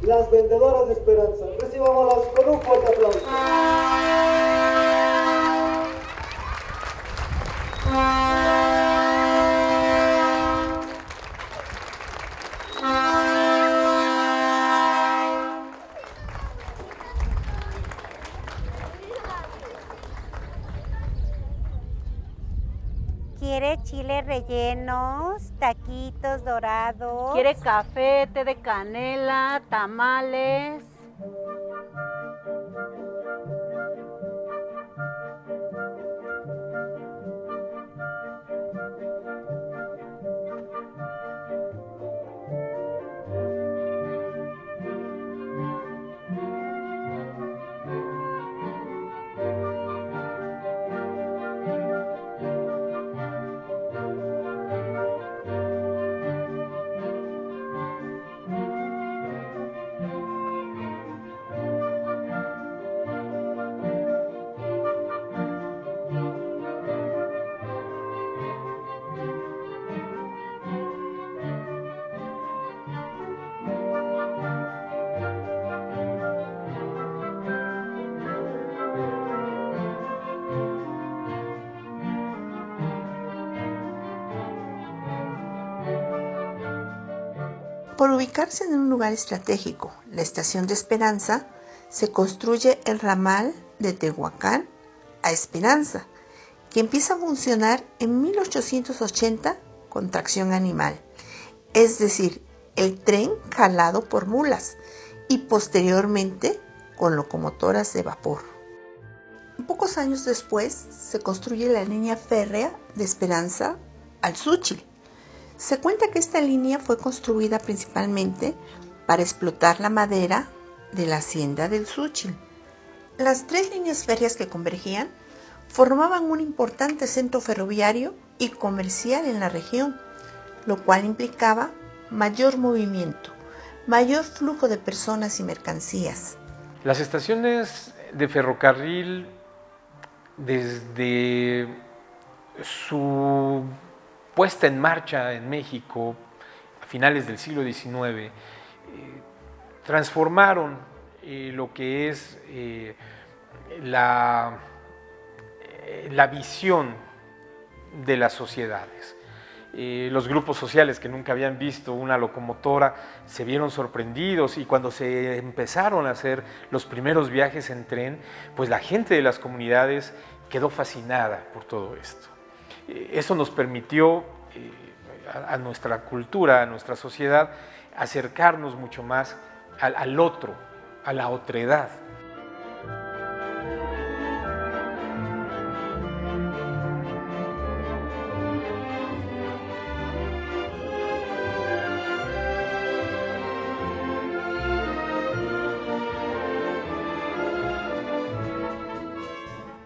las vendedoras de esperanza. Recibámoslas con un fuerte aplauso. ¿Quiere chiles rellenos, taquitos dorados? ¿Quiere café, té de canela, tamales? Por ubicarse en un lugar estratégico, la Estación de Esperanza, se construye el ramal de Tehuacán a Esperanza, que empieza a funcionar en 1880 con tracción animal, es decir, el tren jalado por mulas y posteriormente con locomotoras de vapor. Pocos años después se construye la línea férrea de Esperanza al Xúchitl. Se cuenta que esta línea fue construida principalmente para explotar la madera de la hacienda del Xúchitl. Las tres líneas férreas que convergían formaban un importante centro ferroviario y comercial en la región, lo cual implicaba mayor movimiento, mayor flujo de personas y mercancías. Las estaciones de ferrocarril, desde su puesta en marcha en México a finales del siglo XIX, transformaron lo que es la visión de las sociedades. Los grupos sociales que nunca habían visto una locomotora se vieron sorprendidos, y cuando se empezaron a hacer los primeros viajes en tren, pues la gente de las comunidades quedó fascinada por todo esto. Eso nos permitió a nuestra cultura, a nuestra sociedad, acercarnos mucho más al otro, a la otredad.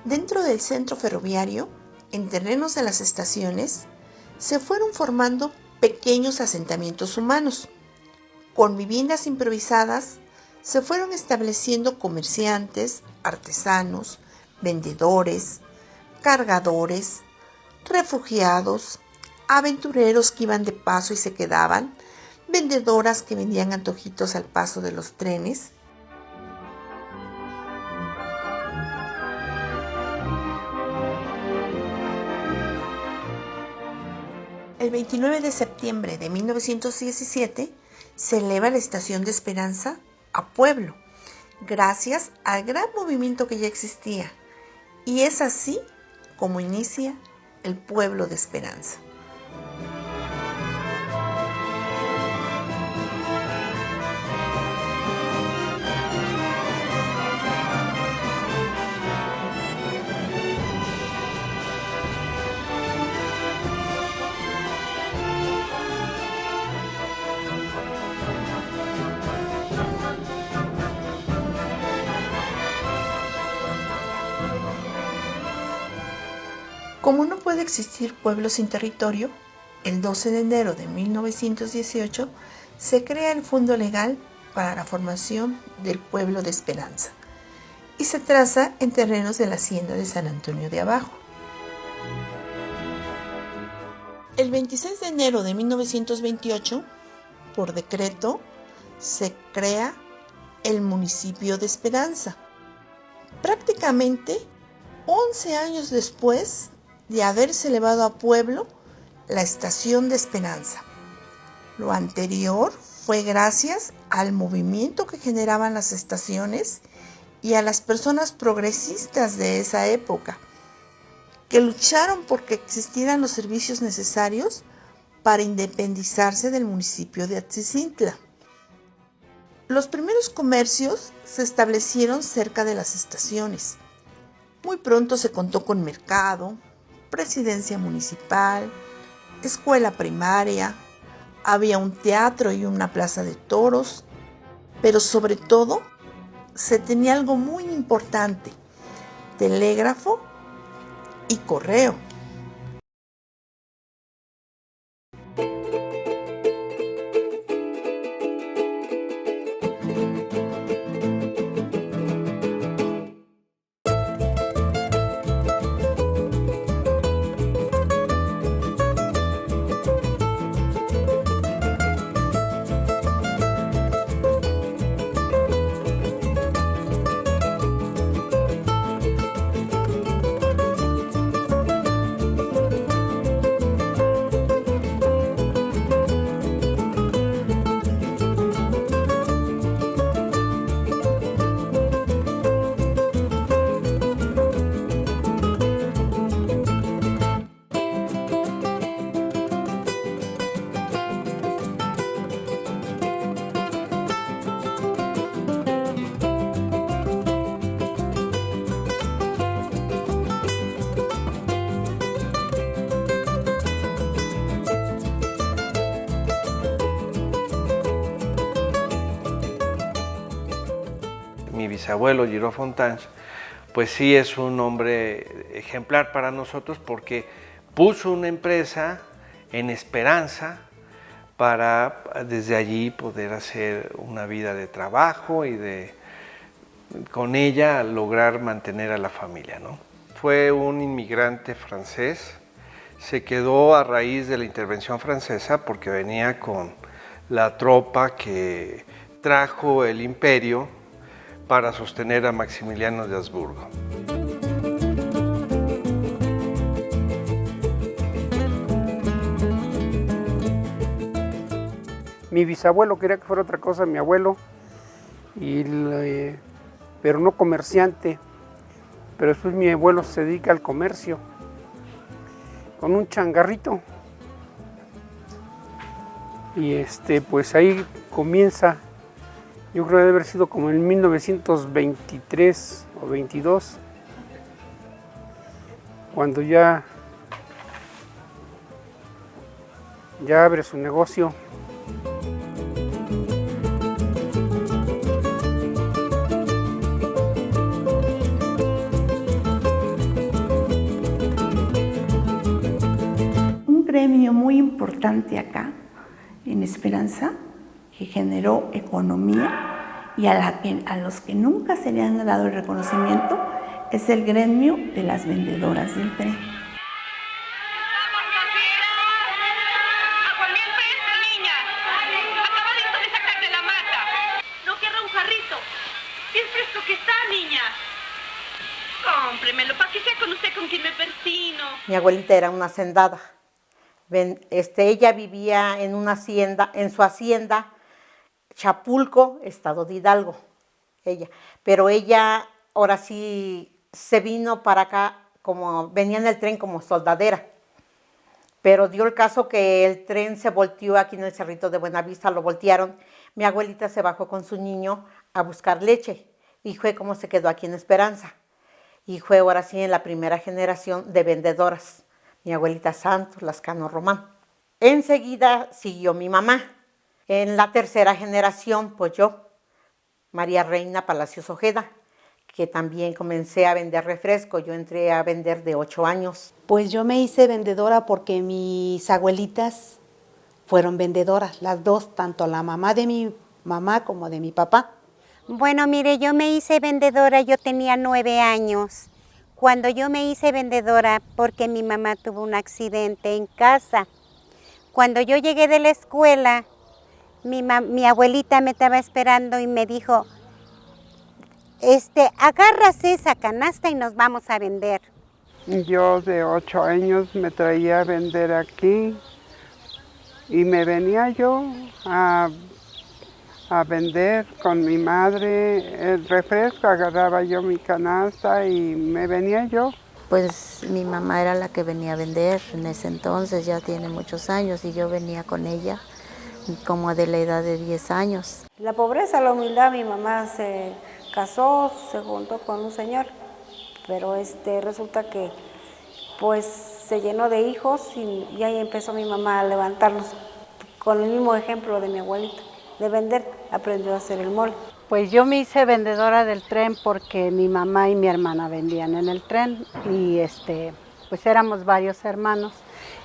Dentro del centro ferroviario, en terrenos de las estaciones, se fueron formando pequeños asentamientos humanos. Con viviendas improvisadas, se fueron estableciendo comerciantes, artesanos, vendedores, cargadores, refugiados, aventureros que iban de paso y se quedaban, vendedoras que vendían antojitos al paso de los trenes. El 29 de septiembre de 1917 se eleva la Estación de Esperanza a Pueblo, gracias al gran movimiento que ya existía, y es así como inicia el Pueblo de Esperanza. Como no puede existir pueblo sin territorio, el 12 de enero de 1918 se crea el Fondo Legal para la formación del Pueblo de Esperanza y se traza en terrenos de la hacienda de San Antonio de Abajo. El 26 de enero de 1928, por decreto, se crea el municipio de Esperanza. Prácticamente 11 años después de haberse elevado a pueblo la estación de Esperanza. Lo anterior fue gracias al movimiento que generaban las estaciones y a las personas progresistas de esa época, que lucharon porque existieran los servicios necesarios para independizarse del municipio de Atzicintla. Los primeros comercios se establecieron cerca de las estaciones. Muy pronto se contó con mercado, presidencia municipal, escuela primaria, había un teatro y una plaza de toros, pero sobre todo se tenía algo muy importante: telégrafo y correo. Mi bisabuelo Giró Fontans, pues sí es un hombre ejemplar para nosotros porque puso una empresa en Esperanza para desde allí poder hacer una vida de trabajo y con ella lograr mantener a la familia, ¿no? Fue un inmigrante francés, se quedó a raíz de la intervención francesa porque venía con la tropa que trajo el imperio para sostener a Maximiliano de Habsburgo. Mi bisabuelo quería que fuera otra cosa, mi abuelo, pero no comerciante. Pero después mi abuelo se dedica al comercio, con un changarrito. Y pues ahí comienza. Yo creo que debe haber sido como en 1923 o 22, cuando ya abre su negocio. Un gremio muy importante acá en Esperanza, que generó economía y a los que nunca se le han dado el reconocimiento, es el gremio de las vendedoras del tren. Cómpremelo para que sea con usted con quien me persino. Mi abuelita era una hacendada. Ella vivía en una hacienda, en su hacienda, Chapulco, estado de Hidalgo, ella. Pero ella ahora sí se vino para acá, como venía en el tren como soldadera. Pero dio el caso que el tren se volteó aquí en el Cerrito de Buenavista, lo voltearon. Mi abuelita se bajó con su niño a buscar leche y fue como se quedó aquí en Esperanza. Y fue ahora sí en la primera generación de vendedoras. Mi abuelita Santos Lascano Román. Enseguida siguió mi mamá. En la tercera generación, pues yo, María Reina Palacios Ojeda, que también comencé a vender refresco. Yo entré a vender de 8 años. Pues yo me hice vendedora porque mis abuelitas fueron vendedoras, las dos, tanto la mamá de mi mamá como de mi papá. Bueno, mire, yo me hice vendedora, yo tenía 9 años. Cuando yo me hice vendedora, porque mi mamá tuvo un accidente en casa. Cuando yo llegué de la escuela, mi abuelita me estaba esperando y me dijo, Agarras esa canasta y nos vamos a vender. Yo de 8 años me traía a vender aquí y me venía yo a vender con mi madre el refresco, agarraba yo mi canasta y me venía yo. Pues mi mamá era la que venía a vender en ese entonces, ya tiene muchos años, y yo venía con ella como de la edad de 10 años. La pobreza, la humildad, mi mamá se casó, se juntó con un señor, pero resulta que pues se llenó de hijos y ahí empezó mi mamá a levantarlos con el mismo ejemplo de mi abuelita. De vender, aprendió a hacer el mole. Pues yo me hice vendedora del tren porque mi mamá y mi hermana vendían en el tren y pues éramos varios hermanos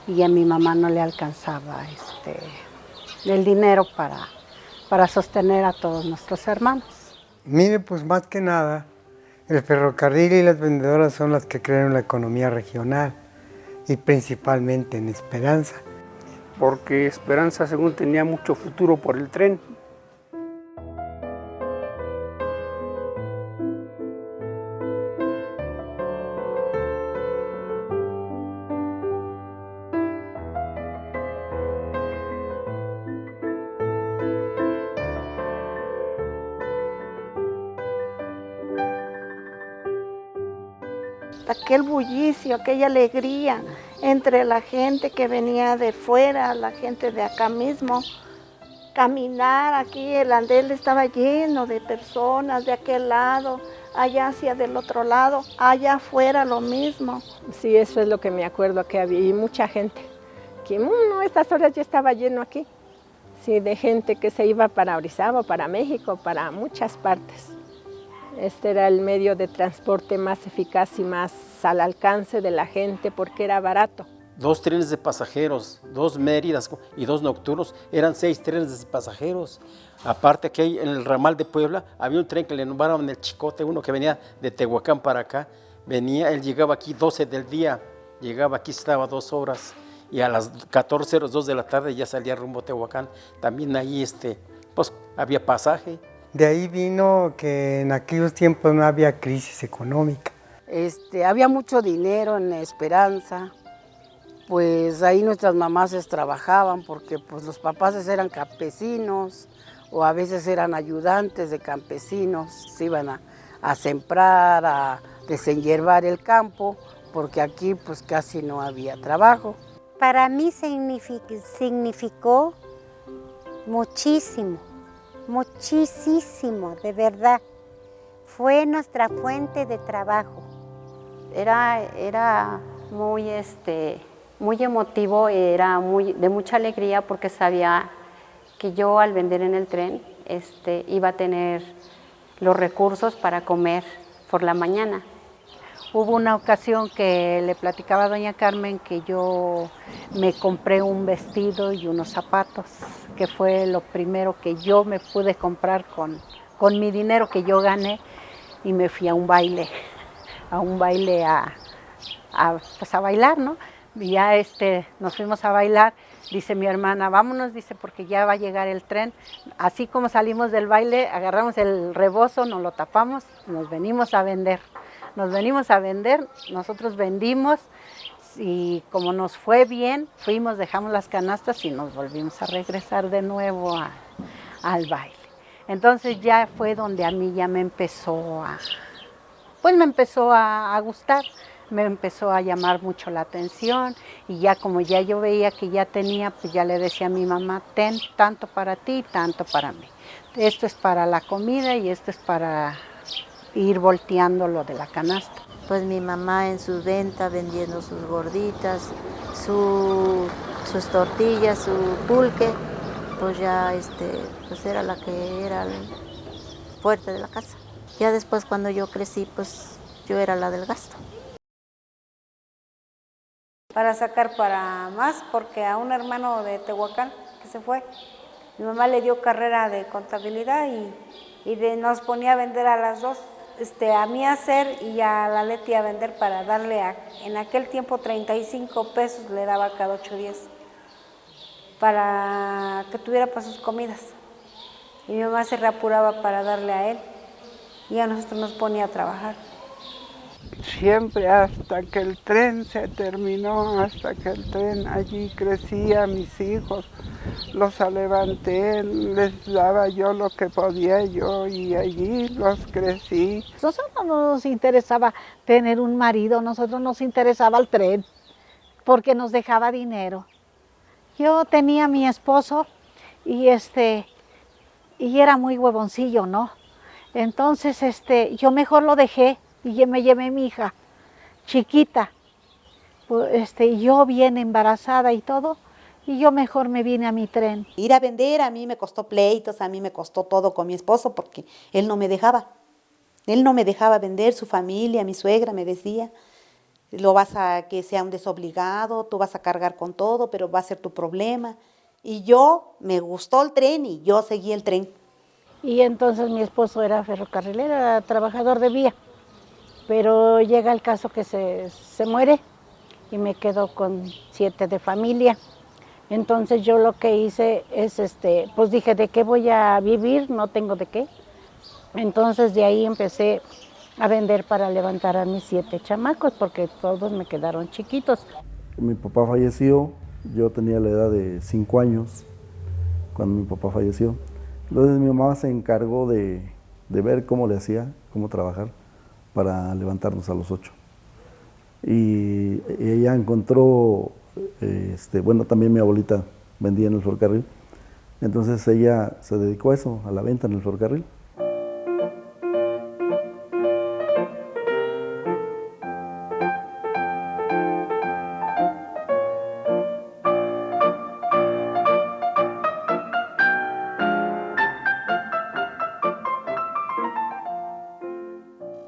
y a mi mamá no le alcanzaba el dinero para sostener a todos nuestros hermanos. Mire, pues más que nada, el ferrocarril y las vendedoras son las que crean la economía regional y principalmente en Esperanza. Porque Esperanza, según tenía mucho futuro por el tren. Aquel bullicio, aquella alegría entre la gente que venía de fuera, la gente de acá mismo. Caminar aquí, el andén estaba lleno de personas de aquel lado, allá hacia del otro lado, allá afuera lo mismo. Sí, eso es lo que me acuerdo, que había mucha gente, que estas horas ya estaba lleno aquí, sí, de gente que se iba para Orizaba, para México, para muchas partes. Este era el medio de transporte más eficaz y más al alcance de la gente porque era barato. 2 trenes de pasajeros, 2 Méridas y 2 nocturnos, eran 6 trenes de pasajeros. Aparte que en el ramal de Puebla había un tren que le nombraban el Chicote, uno que venía de Tehuacán para acá. Él llegaba aquí 12 del día, llegaba aquí, estaba 2 horas y a las 14:02 de la tarde ya salía rumbo a Tehuacán. También ahí pues había pasaje. De ahí vino que en aquellos tiempos no había crisis económica. Había mucho dinero en Esperanza, pues ahí nuestras mamás trabajaban porque pues los papás eran campesinos o a veces eran ayudantes de campesinos, se iban a sembrar, a desenhiervar el campo, porque aquí pues casi no había trabajo. Para mí significó muchísimo, muchísimo, de verdad. Fue nuestra fuente de trabajo. Era muy, muy emotivo, era de mucha alegría porque sabía que yo al vender en el tren iba a tener los recursos para comer por la mañana. Hubo una ocasión que le platicaba a doña Carmen que yo me compré un vestido y unos zapatos, que fue lo primero que yo me pude comprar con mi dinero que yo gané, y me fui a un baile pues a bailar, ¿no? Y ya nos fuimos a bailar, dice mi hermana, vámonos, dice, porque ya va a llegar el tren. Así como salimos del baile, agarramos el rebozo, nos lo tapamos, nos venimos a vender. Nosotros vendimos y como nos fue bien, dejamos las canastas y nos volvimos a regresar de nuevo al baile. Entonces ya fue donde a mí ya me empezó a gustar, me empezó a llamar mucho la atención y ya como ya yo veía que ya tenía, pues ya le decía a mi mamá, ten tanto para ti y tanto para mí. Esto es para la comida y esto es para ir volteando lo de la canasta. Pues mi mamá en su venta vendiendo sus gorditas, sus tortillas, su pulque, pues ya pues era la que era fuerte de la casa. Ya después cuando yo crecí, pues yo era la del gasto. Para sacar para más, porque a un hermano de Tehuacán que se fue, mi mamá le dio carrera de contabilidad y nos ponía a vender a las dos, a mí a hacer y a la Leti a vender para darle en aquel tiempo 35 pesos le daba cada 8 días para que tuviera para sus comidas. Y mi mamá se reapuraba para darle a él. y a nosotros nos ponía a trabajar. Siempre hasta que el tren se terminó, hasta que el tren allí crecía, mis hijos, los levanté, les daba yo lo que podía yo y allí los crecí. Nosotros no nos interesaba tener un marido, nosotros nos interesaba el tren, porque nos dejaba dinero. Yo tenía a mi esposo y era muy huevoncillo, ¿no? Entonces yo mejor lo dejé y me llevé a mi hija chiquita, yo bien embarazada y todo, y yo mejor me vine a mi tren. Ir a vender a mí me costó pleitos, a mí me costó todo con mi esposo porque él no me dejaba. Él no me dejaba vender, su familia, mi suegra me decía, lo vas a que sea un desobligado, tú vas a cargar con todo, pero va a ser tu problema. Y yo, me gustó el tren y yo seguí el tren. Y entonces mi esposo era ferrocarrilero, era trabajador de vía, pero llega el caso que se muere y me quedo con 7 de familia. Entonces yo lo que hice es, pues dije, ¿de qué voy a vivir? No tengo de qué. Entonces de ahí empecé a vender para levantar a mis 7 chamacos, porque todos me quedaron chiquitos. Mi papá falleció, yo tenía la edad de 5 años cuando mi papá falleció. Entonces mi mamá se encargó de ver cómo le hacía, cómo trabajar para levantarnos a los 8. Y ella encontró, bueno, también mi abuelita vendía en el ferrocarril, entonces ella se dedicó a eso, a la venta en el ferrocarril.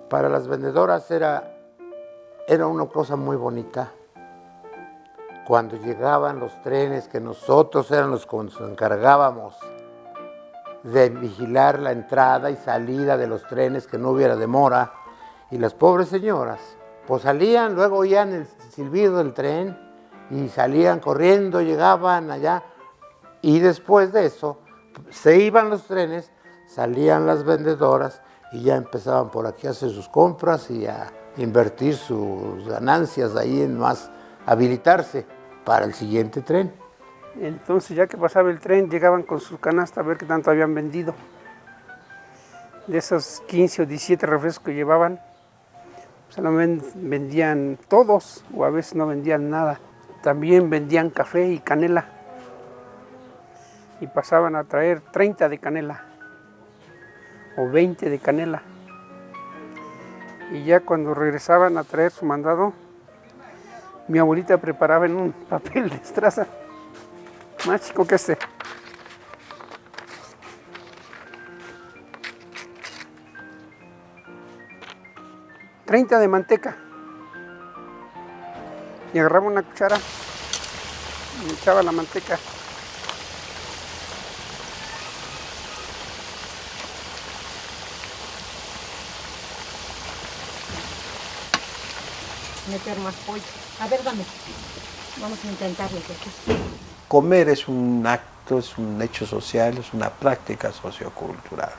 Para las vendedoras era una cosa muy bonita. Cuando llegaban los trenes, que nosotros éramos los que nos encargábamos de vigilar la entrada y salida de los trenes, que no hubiera demora, y las pobres señoras, pues salían, luego oían el silbido del tren y salían corriendo, llegaban allá, y después de eso se iban los trenes, salían las vendedoras y ya empezaban por aquí a hacer sus compras y a invertir sus ganancias ahí en más habilitarse para el siguiente tren. Entonces ya que pasaba el tren llegaban con su canasta a ver qué tanto habían vendido. De esos 15 o 17 refrescos que llevaban, solamente vendían todos o a veces no vendían nada. También vendían café y canela y pasaban a traer 30 de canela o 20 de canela. Y ya cuando regresaban a traer su mandado, mi abuelita preparaba en un papel de estraza, más chico que este. $30 de manteca. Y agarraba una cuchara y echaba la manteca. Meter más pollo. A ver, dame. Vamos a intentarlo. Comer es un acto, es un hecho social, es una práctica sociocultural.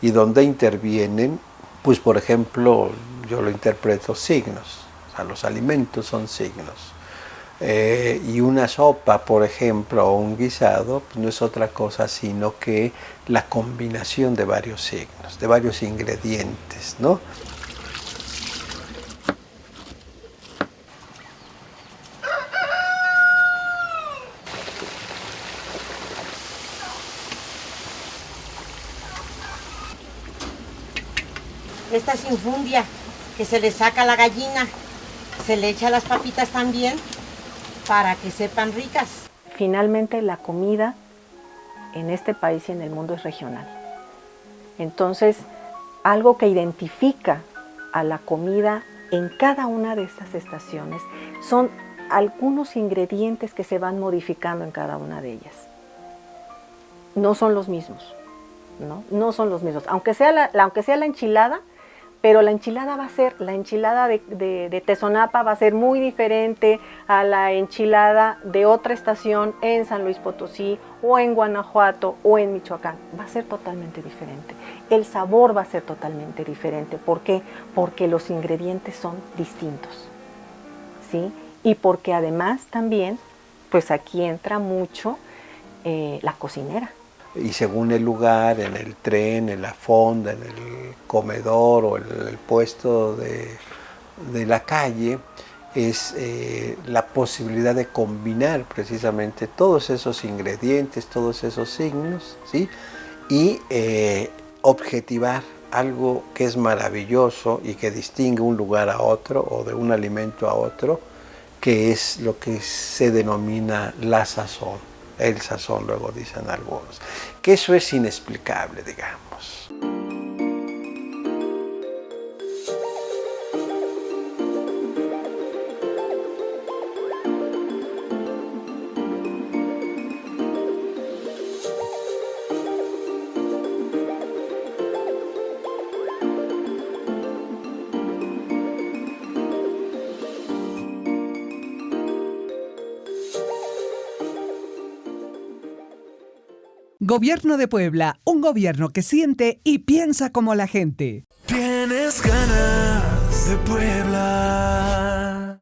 Y donde intervienen, pues por ejemplo, yo lo interpreto signos. O sea, los alimentos son signos. Y una sopa, por ejemplo, o un guisado, pues no es otra cosa sino que la combinación de varios signos, de varios ingredientes, ¿no? Esta es infundia, que se le saca a la gallina, se le echa las papitas también para que sepan ricas. Finalmente la comida en este país y en el mundo es regional. Entonces, algo que identifica a la comida en cada una de estas estaciones son algunos ingredientes que se van modificando en cada una de ellas. No son los mismos, ¿no? No son los mismos. Aunque sea la enchilada, pero la enchilada de Tezonapa va a ser muy diferente a la enchilada de otra estación en San Luis Potosí o en Guanajuato o en Michoacán. Va a ser totalmente diferente. El sabor va a ser totalmente diferente. ¿Por qué? Porque los ingredientes son distintos, ¿sí? Y porque además también, pues aquí entra mucho la cocinera. Y según el lugar, en el tren, en la fonda, en el comedor o el puesto de la calle, es la posibilidad de combinar precisamente todos esos ingredientes, todos esos signos, ¿sí? Y objetivar algo que es maravilloso y que distingue un lugar a otro o de un alimento a otro, que es lo que se denomina la sazón. El sazón, luego dicen algunos, que eso es inexplicable, digamos. Gobierno de Puebla, un gobierno que siente y piensa como la gente. Tienes ganas de Puebla.